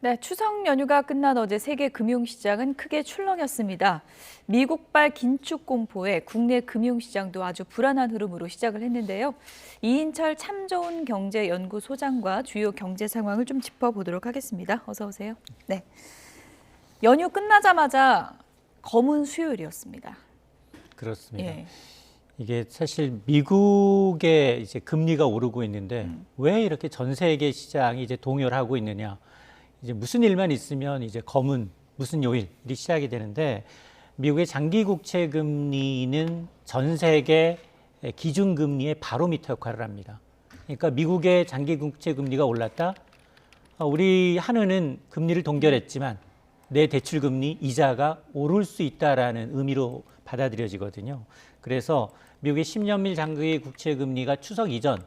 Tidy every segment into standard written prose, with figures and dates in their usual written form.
네, 추석 연휴가 끝난 어제 세계 금융시장은 크게 출렁였습니다. 미국발 긴축 공포에 국내 금융시장도 아주 불안한 흐름으로 시작을 했는데요. 이인철 참 좋은 경제연구소장과 주요 경제 상황을 좀 짚어보도록 하겠습니다. 어서 오세요. 네, 연휴 끝나자마자 검은 수요일이었습니다. 그렇습니다. 예. 이게 사실 미국의 이제 금리가 오르고 있는데 왜 이렇게 전 세계 시장이 이제 동요하고 있느냐? 이제 무슨 일만 있으면 이제 검은 무슨 요일이 시작이 되는데 미국의 장기 국채 금리는 전 세계 기준 금리의 바로미터 역할을 합니다. 그러니까 미국의 장기 국채 금리가 올랐다. 우리 한은은 금리를 동결했지만 내 대출 금리 이자가 오를 수 있다라는 의미로 받아들여지거든요. 그래서 미국의 10년밀 장기 국채 금리가 추석 이전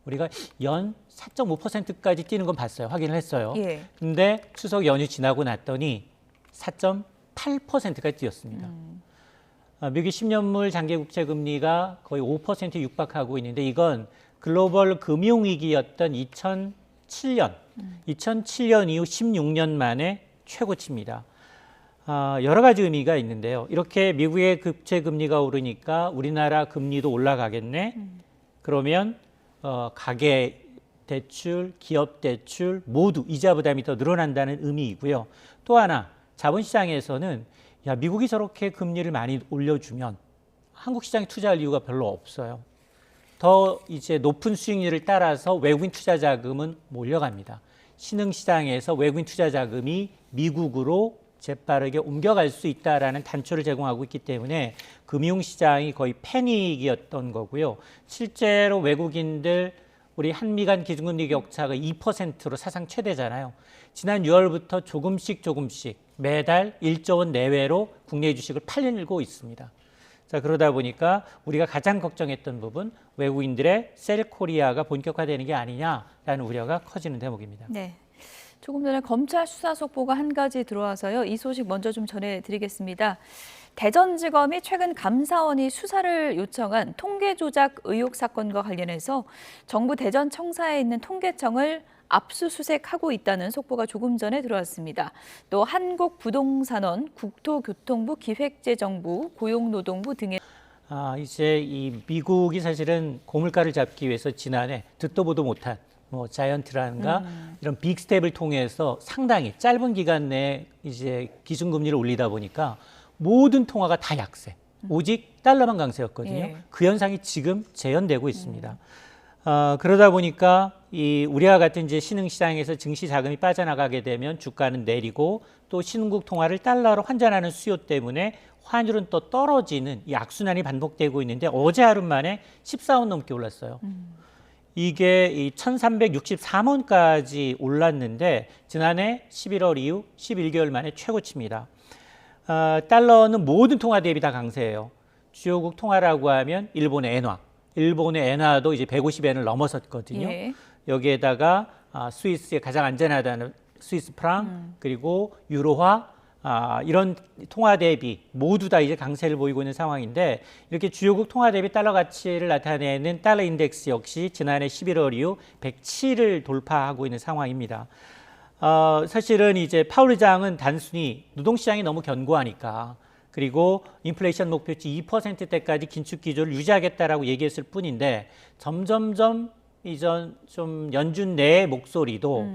우리가 연 4.5%까지 뛰는 건 봤어요. 확인을 했어요. 예. 근데 추석 연휴 지나고 났더니 4.8%까지 뛰었습니다. 미국의 10년물 장기 국채 금리가 거의 5% 육박하고 있는데 이건 글로벌 금융위기였던 2007년 이후 16년 만에 최고치입니다. 여러 가지 의미가 있는데요. 이렇게 미국의 국채 금리가 오르니까 우리나라 금리도 올라가겠네. 그러면 가계 대출, 기업 대출 모두 이자 부담이 더 늘어난다는 의미이고요. 또 하나 자본시장에서는 야 미국이 저렇게 금리를 많이 올려주면 한국 시장에 투자할 이유가 별로 없어요. 더 이제 높은 수익률을 따라서 외국인 투자 자금은 몰려갑니다. 신흥시장에서 외국인 투자 자금이 미국으로 재빠르게 옮겨갈 수 있다라는 단초를 제공하고 있기 때문에 금융시장이 거의 패닉이었던 거고요. 실제로 외국인들 우리 한미 간 기준금리 격차가 2%로 사상 최대잖아요. 지난 6월부터 조금씩 매달 1조 원 내외로 국내 주식을 팔리고 있습니다. 자, 그러다 보니까 우리가 가장 걱정했던 부분 외국인들의 셀코리아가 본격화되는 게 아니냐라는 우려가 커지는 대목입니다. 네. 조금 전에 검찰 수사 속보가 한 가지 들어와서요. 이 소식 먼저 좀 전해드리겠습니다. 대전지검이 최근 감사원이 수사를 요청한 통계 조작 의혹 사건과 관련해서 정부 대전청사에 있는 통계청을 압수수색하고 있다는 속보가 조금 전에 들어왔습니다. 또 한국부동산원, 국토교통부, 기획재정부, 고용노동부 등의 이제 이 미국이 사실은 고물가를 잡기 위해서 지난해 듣도 보도 못한 자이언트라든가 이런 빅스텝을 통해서 상당히 짧은 기간 내에 이제 기준금리를 올리다 보니까 모든 통화가 다 약세, 오직 달러만 강세였거든요. 예. 그 현상이 지금 재현되고 있습니다. 그러다 보니까 이 우리와 같은 이제 신흥시장에서 증시 자금이 빠져나가게 되면 주가는 내리고 또 신흥국 통화를 달러로 환전하는 수요 때문에 환율은 또 떨어지는 이 악순환이 반복되고 있는데 어제 하루 만에 14원 넘게 올랐어요. 이게 이 1363원까지 올랐는데 지난해 11월 이후 11개월 만에 최고치입니다. 달러는 모든 통화 대비 다 강세예요. 주요국 통화라고 하면 일본의 엔화도 이제 150엔을 넘어섰거든요. 예. 여기에다가 스위스의 가장 안전하다는 스위스 프랑 그리고 유로화 이런 통화 대비 모두 다 이제 강세를 보이고 있는 상황인데 이렇게 주요국 통화 대비 달러 가치를 나타내는 달러 인덱스 역시 지난해 11월 이후 107을 돌파하고 있는 상황입니다. 사실은 이제 파월 의장은 단순히 노동시장이 너무 견고하니까 그리고 인플레이션 목표치 2%대까지 긴축 기조를 유지하겠다라고 얘기했을 뿐인데 점점점 이전 좀 연준 내의 목소리도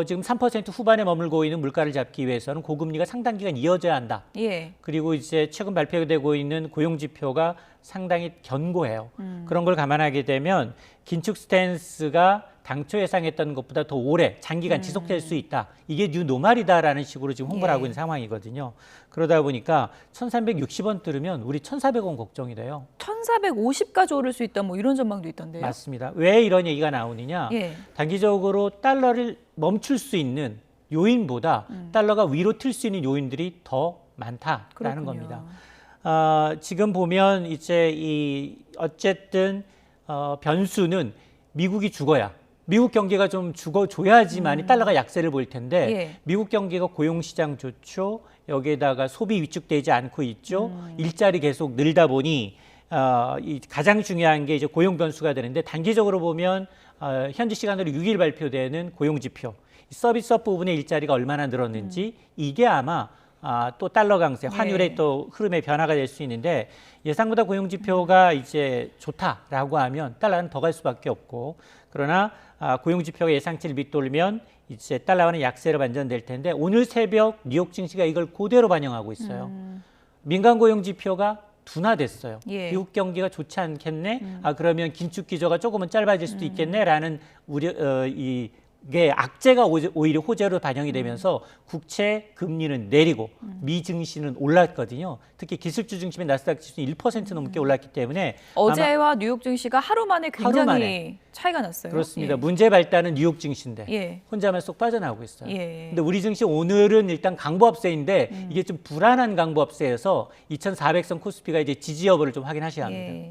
지금 3% 후반에 머물고 있는 물가를 잡기 위해서는 고금리가 상당 기간 이어져야 한다. 예. 그리고 이제 최근 발표되고 있는 고용 지표가 상당히 견고해요. 그런 걸 감안하게 되면 긴축 스탠스가 당초 예상했던 것보다 더 오래 장기간 지속될 수 있다. 이게 뉴 노멀이다라는 식으로 지금 홍보를 하고 있는 상황이거든요. 그러다 보니까 1360원 들으면 우리 1400원 걱정이 돼요. 1450까지 오를 수 있다 뭐 이런 전망도 있던데요. 맞습니다. 왜 이런 얘기가 나오느냐. 예. 단기적으로 달러를 멈출 수 있는 요인보다 달러가 위로 튈 수 있는 요인들이 더 많다라는 그렇군요. 겁니다. 지금 보면 이제 어쨌든 변수는 미국이 죽어야 미국 경기가 좀 죽어줘야지만이 달러가 약세를 보일 텐데 예. 미국 경기가 고용시장 좋죠. 여기에다가 소비 위축되지 않고 있죠. 일자리 계속 늘다 보니 가장 중요한 게 이제 고용 변수가 되는데 단기적으로 보면 현지 시간으로 6일 발표되는 고용 지표 서비스업 부분의 일자리가 얼마나 늘었는지 이게 아마 또 달러 강세, 환율의 예. 또 흐름의 변화가 될 수 있는데 예상보다 고용 지표가 이제 좋다라고 하면 달러는 더 갈 수밖에 없고 그러나 고용 지표가 예상치를 밑돌면 이제 달러는 약세로 반전될 텐데 오늘 새벽 뉴욕 증시가 이걸 그대로 반영하고 있어요. 민간 고용 지표가 둔화됐어요. 예. 미국 경기가 좋지 않겠네. 그러면 긴축 기조가 조금은 짧아질 수도 있겠네라는 우려 이게 악재가 오히려 호재로 반영이 되면서 국채 금리는 내리고 미 증시는 올랐거든요. 특히 기술주 중심의 나스닥 지수는 1% 넘게 올랐기 때문에 어제와 뉴욕 증시가 하루 만에 굉장히 하루 만에. 차이가 났어요. 그렇습니다. 예. 문제 발단은 뉴욕 증시인데 예. 혼자만 쏙 빠져나오고 있어요. 예. 근데 우리 증시 오늘은 일단 강보합세인데 이게 좀 불안한 강보합세여서 2,400선 코스피가 이제 지지 여부를 좀 확인하셔야 합니다. 예.